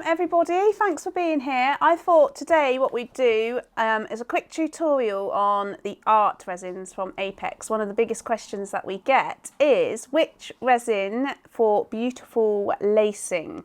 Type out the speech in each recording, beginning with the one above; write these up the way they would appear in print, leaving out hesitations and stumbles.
everybody, thanks for being here. I thought today what we'd do is a quick tutorial on the art resins from Apex. One of the biggest questions that we get is which resin for beautiful lacing?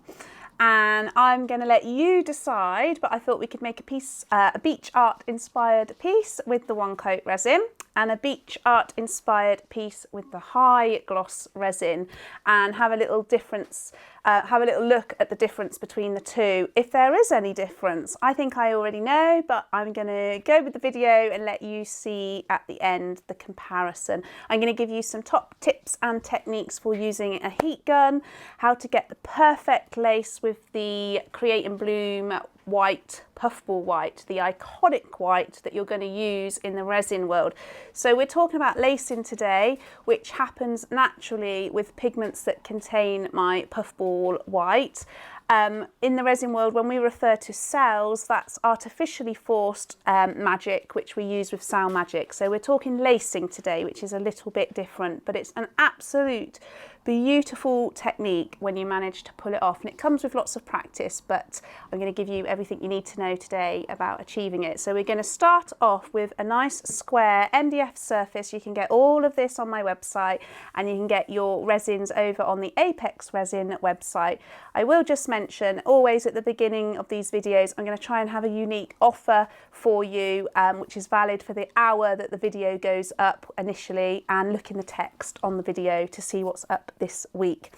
And I'm going to let you decide, but I thought we could make a piece, a beach art inspired piece with the one coat resin and a beach art inspired piece with the high gloss resin, and have a little difference, have a little look at the difference between the two. If there is any difference, I think I already know, but I'm going to go with the video and let you see at the end the comparison. I'm going to give you some top tips and techniques for using a heat gun, how to get the perfect lace with the Create and Bloom white, Puffball White, the iconic white that you're going to use in the resin world. So we're talking about lacing today, which happens naturally with pigments that contain my Puffball White. In the resin world, when we refer to cells, that's artificially forced magic, which we use with Cell Magic. So we're talking lacing today, which is a little bit different, but it's an absolute beautiful technique when you manage to pull it off. And it comes with lots of practice, but I'm going to give you everything you need to know today about achieving it. So we're going to start off with a nice square MDF surface. You can get all of this on my website, and you can get your resins over on the Apex Resin website. I will just mention always at the beginning of these videos, I'm going to try and have a unique offer for you, which is valid for the hour that the video goes up initially, and look in the text on the video to see what's up this week.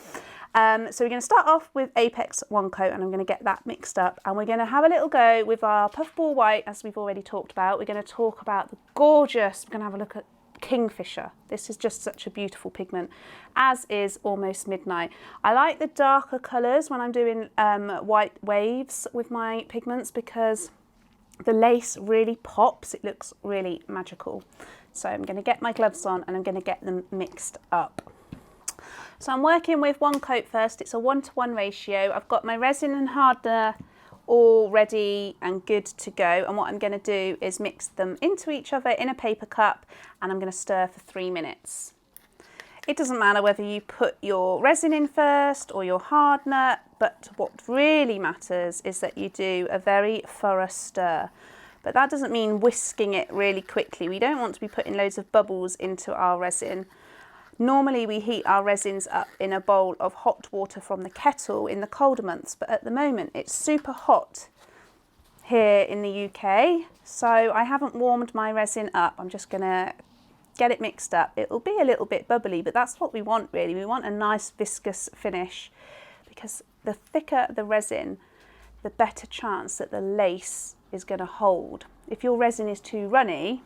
So we're going to start off with Apex one coat, and I'm going to get that mixed up, and we're going to have a little go with our Puffball White, as we've already talked about. We're going to talk about the gorgeous, we're going to have a look at Kingfisher. This is just such a beautiful pigment, as is Almost Midnight. I like the darker colours when I'm doing white waves with my pigments, because the lace really pops. It looks really magical. So I'm going to get my gloves on and I'm going to get them mixed up. So I'm working with one coat first. It's a 1-to-1 ratio. I've got my resin and hardener all ready and good to go. And what I'm going to do is mix them into each other in a paper cup, and I'm going to stir for 3 minutes. It doesn't matter whether you put your resin in first or your hardener, but what really matters is that you do a very thorough stir. But that doesn't mean whisking it really quickly. We don't want to be putting loads of bubbles into our resin. Normally we heat our resins up in a bowl of hot water from the kettle in the colder months, but at the moment it's super hot here in the UK, so I haven't warmed my resin up. I'm just going to get it mixed up. It'll be a little bit bubbly, but that's what we want really. We want a nice viscous finish, because the thicker the resin, the better chance that the lace is going to hold. If your resin is too runny,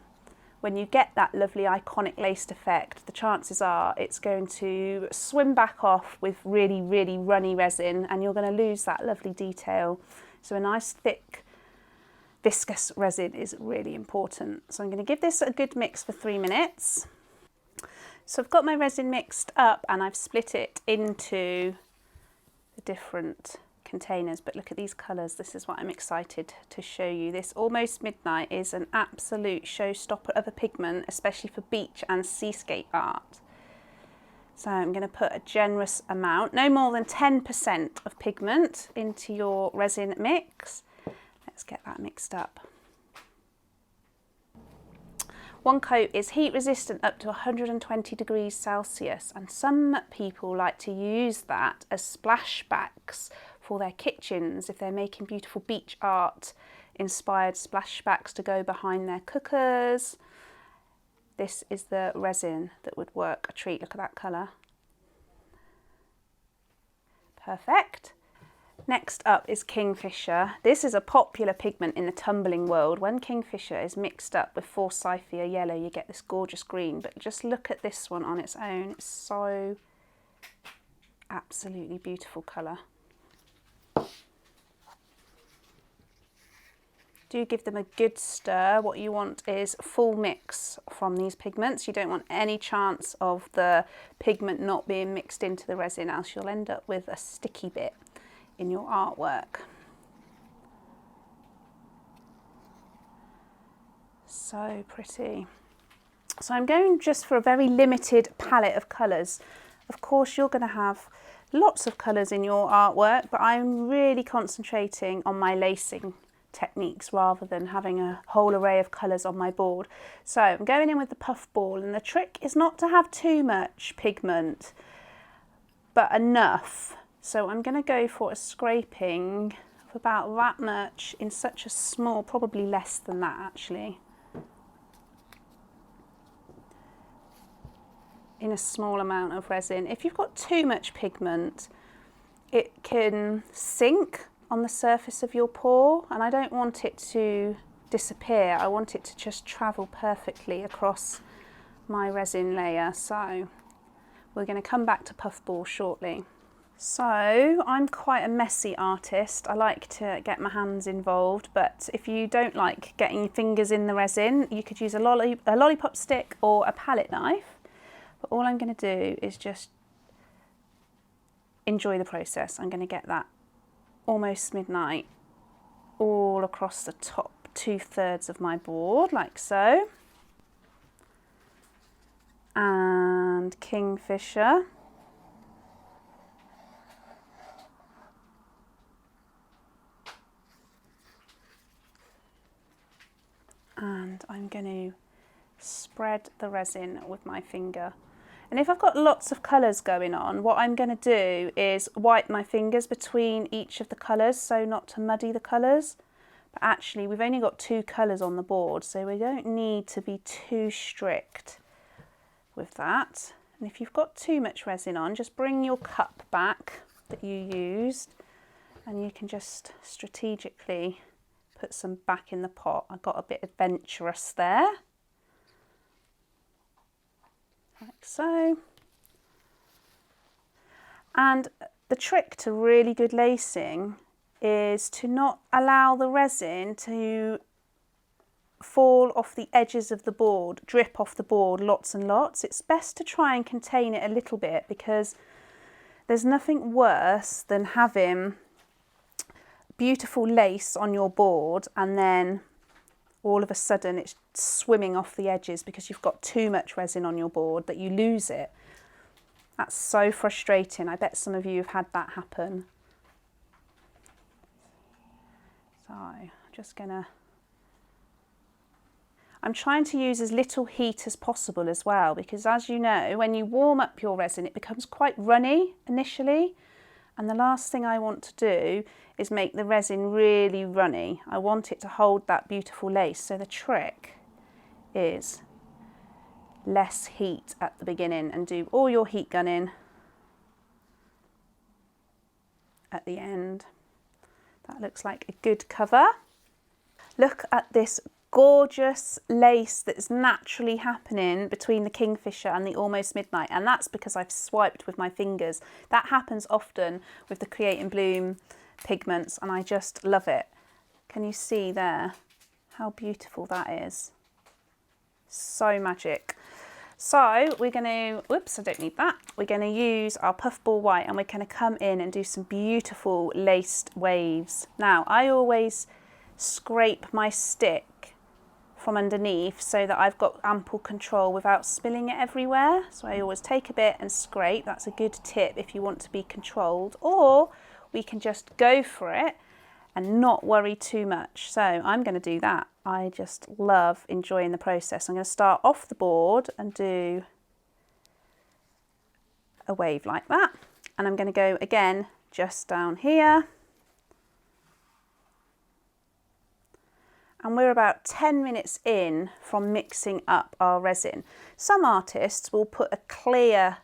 when you get that lovely iconic laced effect, the chances are it's going to swim back off with really, really runny resin, and you're going to lose that lovely detail. So a nice thick viscous resin is really important. So I'm going to give this a good mix for 3 minutes. So I've got my resin mixed up and I've split it into the different containers, but look at these colours. This is what I'm excited to show you. This Almost Midnight is an absolute showstopper of a pigment, especially for beach and seascape art. So I'm going to put a generous amount, no more than 10% of pigment into your resin mix. Let's get that mixed up. One coat is heat resistant up to 120 degrees Celsius, and some people like to use that as splashbacks for their kitchens if they're making beautiful beach art inspired splashbacks to go behind their cookers. This is the resin that would work a treat. Look at that colour. Perfect. Next up is Kingfisher. This is a popular pigment in the tumbling world. When Kingfisher is mixed up with Forsythia yellow, you get this gorgeous green, but just look at this one on its own. It's so absolutely beautiful colour. Do give them a good stir. What you want is full mix from these pigments. You don't want any chance of the pigment not being mixed into the resin, else you'll end up with a sticky bit in your artwork. So pretty. So I'm going just for a very limited palette of colours. Of course you're going to have lots of colours in your artwork, but I'm really concentrating on my lacing techniques rather than having a whole array of colours on my board. So I'm going in with the puffball, and the trick is not to have too much pigment, but enough. So I'm going to go for a scraping of about that much in such a small, probably less than that actually, in a small amount of resin. If you've got too much pigment, it can sink on the surface of your pour, and I don't want it to disappear. I want it to just travel perfectly across my resin layer. So we're going to come back to puffball shortly. So I'm quite a messy artist. I like to get my hands involved, but if you don't like getting your fingers in the resin, you could use a lollipop stick or a palette knife. But all I'm going to do is just enjoy the process. I'm going to get that almost midnight all across the top 2/3 of my board, like so. And kingfisher. And I'm going to spread the resin with my finger. And if I've got lots of colours going on, what I'm going to do is wipe my fingers between each of the colours so not to muddy the colours. But actually we've only got 2 colours on the board, so we don't need to be too strict with that. And if you've got too much resin on, just bring your cup back that you used and you can just strategically put some back in the pot. I got a bit adventurous there. Like so. And the trick to really good lacing is to not allow the resin to fall off the edges of the board, drip off the board lots and lots. It's best to try and contain it a little bit, because there's nothing worse than having beautiful lace on your board and then all of a sudden it's swimming off the edges because you've got too much resin on your board that you lose it. That's so frustrating. I bet some of you have had that happen. So I'm trying to use as little heat as possible as well, because as you know, when you warm up your resin, it becomes quite runny initially. And the last thing I want to do is make the resin really runny. I want it to hold that beautiful lace. So the trick is less heat at the beginning and do all your heat gunning at the end. That looks like a good cover. Look at this gorgeous lace that's naturally happening between the kingfisher and the almost midnight, and that's because I've swiped with my fingers. That happens often with the Create and Bloom pigments, and I just love it. Can you see there how beautiful that is? So magic. So we're going to, whoops, I don't need that. We're going to use our Puffball White and we're going to come in and do some beautiful laced waves. Now, I always scrape my stick from underneath so that I've got ample control without spilling it everywhere. So I always take a bit and scrape. That's a good tip if you want to be controlled, or we can just go for it and not worry too much. So I'm going to do that. I just love enjoying the process. I'm going to start off the board and do a wave like that. And I'm going to go again just down here. And we're about 10 minutes in from mixing up our resin. Some artists will put a clear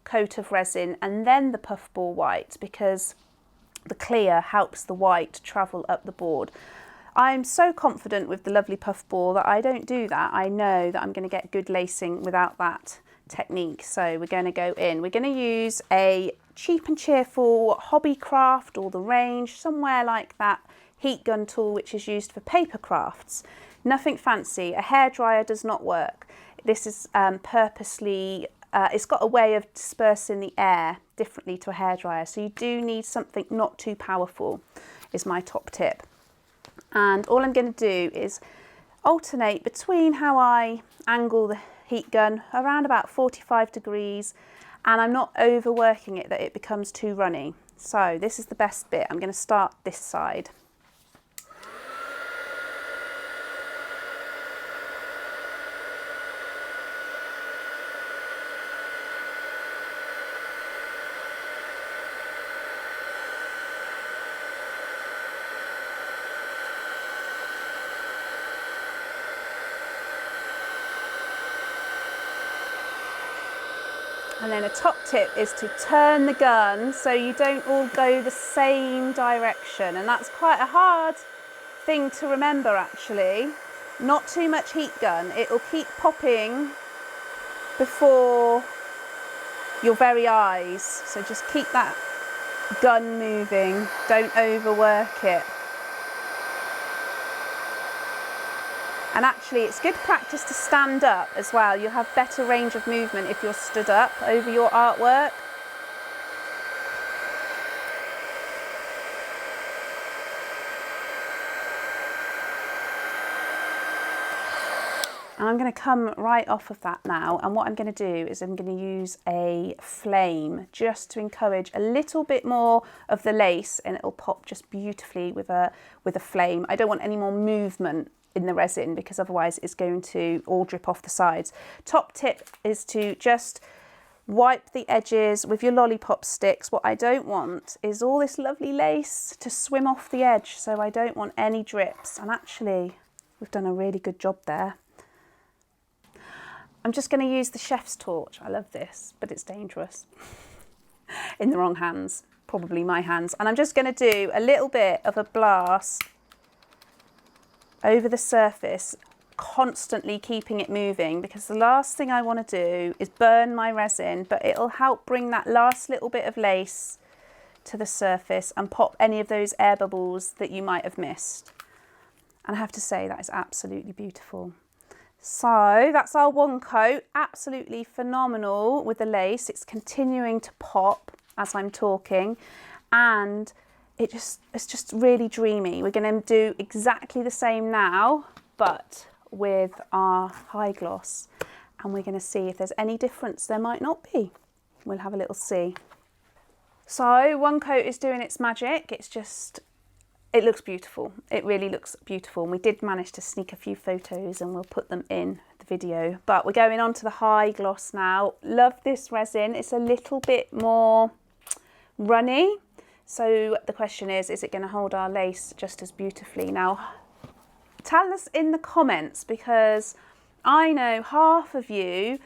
coat of resin and then the Puffball White, because the clear helps the white travel up the board. I'm so confident with the lovely Puffball that I don't do that. I know that I'm going to get good lacing without that technique. So we're going to go in. We're going to use a cheap and cheerful Hobbycraft or the Range, somewhere like that, heat gun tool which is used for paper crafts. Nothing fancy. A hairdryer does not work. This is purposely, it's got a way of dispersing the air differently to a hairdryer, so you do need something not too powerful, is my top tip. And all I'm going to do is alternate between how I angle the heat gun around about 45 degrees and I'm not overworking it that it becomes too runny. So this is the best bit. I'm going to start this side. And then a top tip is to turn the gun so you don't all go the same direction. And that's quite a hard thing to remember, actually. Not too much heat gun. It will keep popping before your very eyes. So just keep that gun moving. Don't overwork it. And actually, it's good practice to stand up as well. You'll have better range of movement if you're stood up over your artwork. And I'm going to come right off of that now. And what I'm going to do is I'm going to use a flame just to encourage a little bit more of the lace, and it'll pop just beautifully with a flame. I don't want any more movement in the resin because otherwise it's going to all drip off the sides. Top tip is to just wipe the edges with your lollipop sticks. What I don't want is all this lovely lace to swim off the edge, so I don't want any drips. And actually, we've done a really good job there. I'm just going to use the chef's torch. I love this, but it's dangerous in the wrong hands, probably my hands. And I'm just going to do a little bit of a blast over the surface, constantly keeping it moving, because the last thing I want to do is burn my resin, but it'll help bring that last little bit of lace to the surface and pop any of those air bubbles that you might have missed. And I have to say that is absolutely beautiful. So that's our one coat, absolutely phenomenal with the lace. It's continuing to pop as I'm talking, and it's just really dreamy. We're going to do exactly the same now, but with our high gloss, and we're going to see if there's any difference. There might not be. We'll have a little see. So one coat is doing its magic. It looks beautiful. It really looks beautiful. And we did manage to sneak a few photos, and we'll put them in the video. But we're going on to the high gloss now. Love this resin. It's a little bit more runny. So the question is it going to hold our lace just as beautifully? Now, tell us in the comments, because I know half of you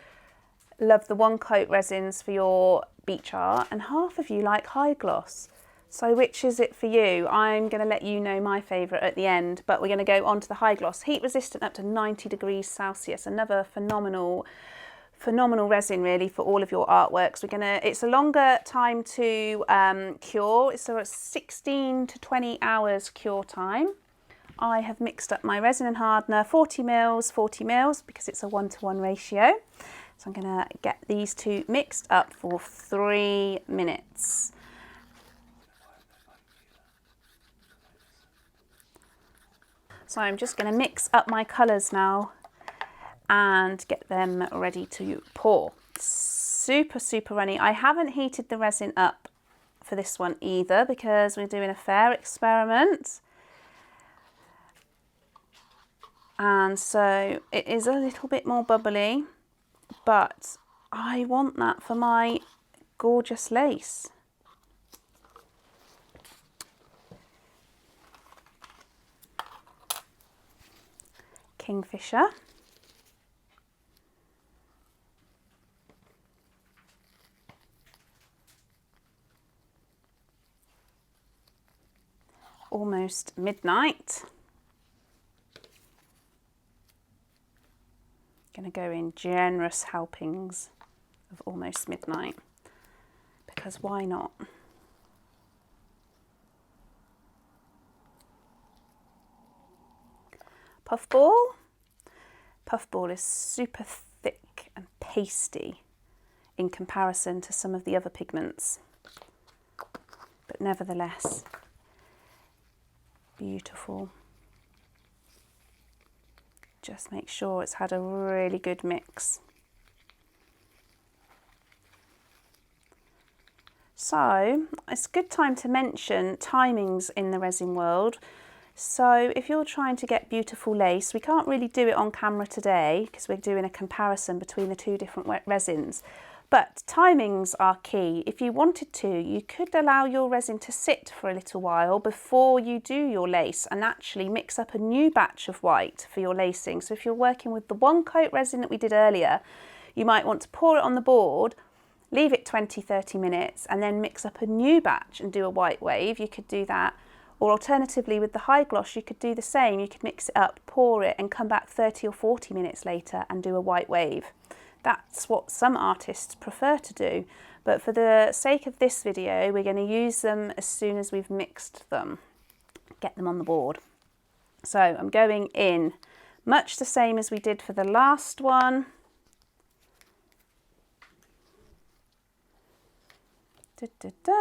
love the one coat resins for your beach art and half of you like high gloss. So which is it for you? I'm going to let you know my favourite at the end, but we're going to go on to the high gloss. Heat resistant up to 90 degrees Celsius. Another phenomenal resin really for all of your artworks. It's a longer time to cure. So it's 16 to 20 hours cure time. I have mixed up my resin and hardener, 40 mils, because it's a 1-to-1 ratio. So I'm going to get these two mixed up for 3 minutes. So I'm just going to mix up my colours now and get them ready to pour. Super, super runny. I haven't heated the resin up for this one either because we're doing a fair experiment. And so it is a little bit more bubbly, but I want that for my gorgeous lace. Kingfisher. Almost Midnight. Going to go in generous helpings of Almost Midnight, because why not? Puffball. Puffball is super thick and pasty in comparison to some of the other pigments, but nevertheless beautiful. Just make sure it's had a really good mix. So it's a good time to mention timings in the resin world. So if you're trying to get beautiful lace, we can't really do it on camera today because we're doing a comparison between the two different resins. But timings are key. If you wanted to, you could allow your resin to sit for a little while before you do your lace and actually mix up a new batch of white for your lacing. So if you're working with the one coat resin that we did earlier, you might want to pour it on the board, leave it 20-30 minutes and then mix up a new batch and do a white wave. You could do that. Or alternatively with the high gloss, you could do the same. You could mix it up, pour it and come back 30 or 40 minutes later and do a white wave. That's what some artists prefer to do. But for the sake of this video, we're going to use them as soon as we've mixed them. Get them on the board. So I'm going in much the same as we did for the last one. Da, da, da.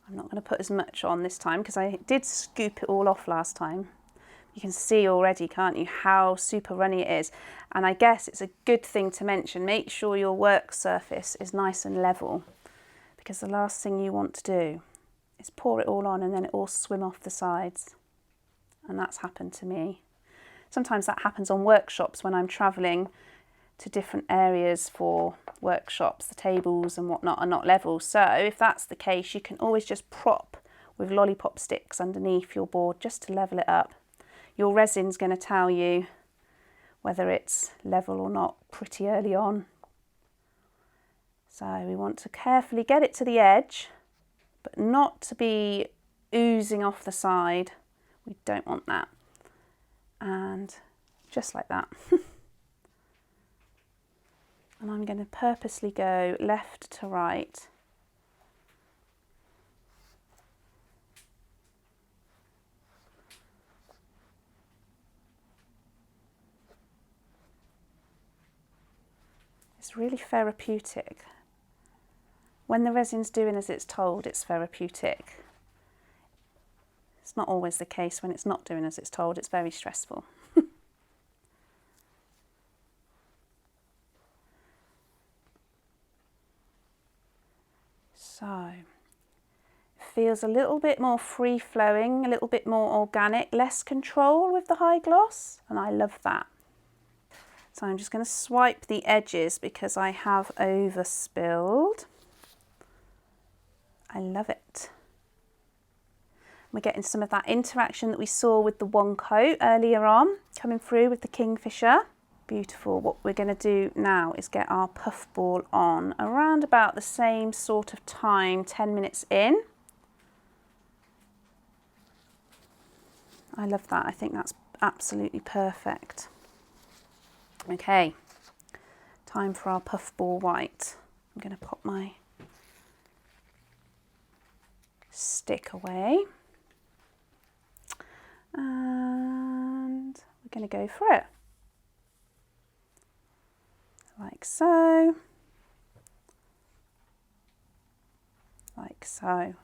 I'm not going to put as much on this time because I did scoop it all off last time. You can see already, can't you, how super runny it is. And I guess it's a good thing to mention, make sure your work surface is nice and level, because the last thing you want to do is pour it all on and then it all swim off the sides. And that's happened to me. Sometimes that happens on workshops when I'm traveling to different areas for workshops. The tables and whatnot are not level. So if that's the case, you can always just prop with lollipop sticks underneath your board just to level it up. Your resin's going to tell you whether it's level or not pretty early on. So we want to carefully get it to the edge, but not to be oozing off the side. We don't want that. And just like that. And I'm going to purposely go left to right. It's really therapeutic. When the resin's doing as it's told, it's therapeutic. It's not always the case when it's not doing as it's told. It's very stressful. So, it feels a little bit more free-flowing, a little bit more organic, less control with the high gloss, and I love that. So I'm just going to swipe the edges because I have overspilled. I love it. We're getting some of that interaction that we saw with the one coat earlier on, coming through with the Kingfisher. Beautiful. What we're going to do now is get our puffball on around about the same sort of time, 10 minutes in. I love that. I think that's absolutely perfect. Okay, time for our Puffball White. I'm going to pop my stick away and we're going to go for it. Like so, like so.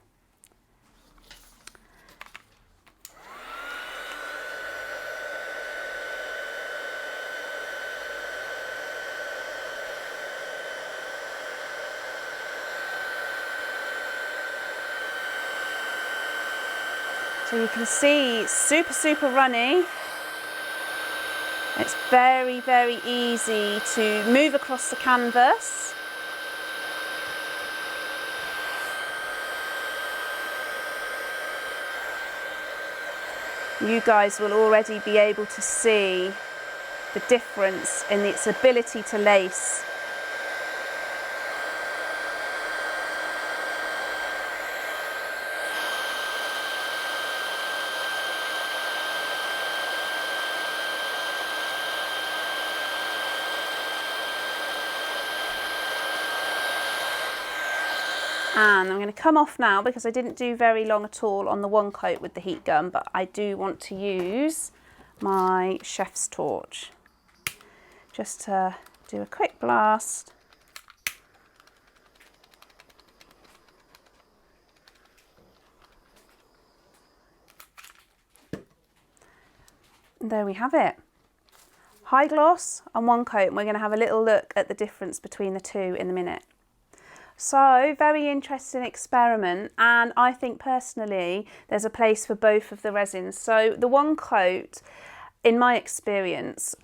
So you can see super runny. It's very easy to move across the canvas. You guys will already be able to see the difference in its ability to lace. And I'm going to come off now because I didn't do very long at all on the one coat with the heat gun, but I do want to use my chef's torch just to do a quick blast. And there we have it. High gloss on one coat, and we're going to have a little look at the difference between the two in a minute. So very interesting experiment, and I think personally there's a place for both of the resins. So the one coat, in my experience,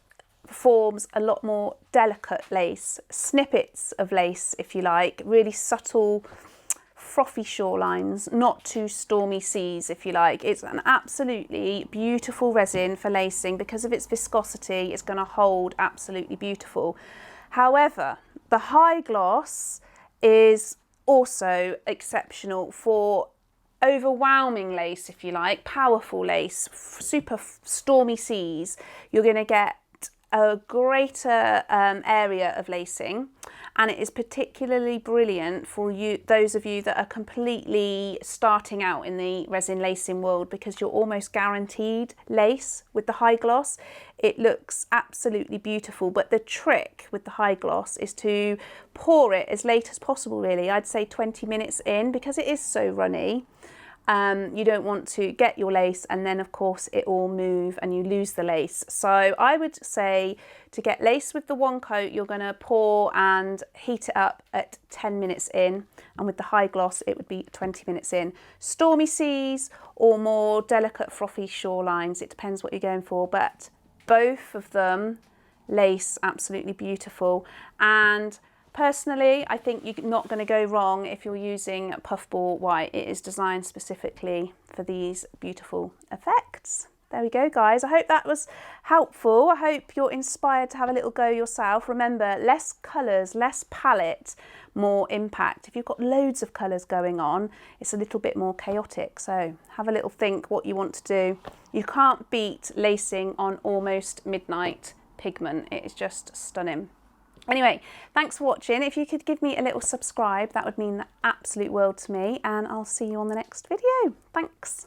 forms a lot more delicate lace, snippets of lace if you like, really subtle frothy shorelines, not too stormy seas if you like. It's an absolutely beautiful resin for lacing. Because of its viscosity, it's going to hold absolutely beautiful. However, the high gloss is also exceptional for overwhelming lace if you like, powerful lace, super stormy seas. You're going to get a greater area of lacing, and it is particularly brilliant for you, those of you that are completely starting out in the resin lacing world, because you're almost guaranteed lace with the high gloss. It looks absolutely beautiful, but the trick with the high gloss is to pour it as late as possible, really. I'd say 20 minutes in, because it is so runny. You don't want to get your lace and then of course it all move and you lose the lace. So I would say to get lace with the one coat, you're going to pour and heat it up at 10 minutes in, and with the high gloss it would be 20 minutes in. Stormy seas or more delicate frothy shorelines, it depends what you're going for, but both of them lace absolutely beautiful. And personally, I think you're not going to go wrong if you're using Puffball White. It is designed specifically for these beautiful effects. There we go, guys. I hope that was helpful. I hope you're inspired to have a little go yourself. Remember, less colours, less palette, more impact. If you've got loads of colours going on, it's a little bit more chaotic. So have a little think what you want to do. You can't beat lacing on almost midnight pigment. It is just stunning. Anyway, thanks for watching. If you could give me a little subscribe, that would mean the absolute world to me, and I'll see you on the next video. Thanks.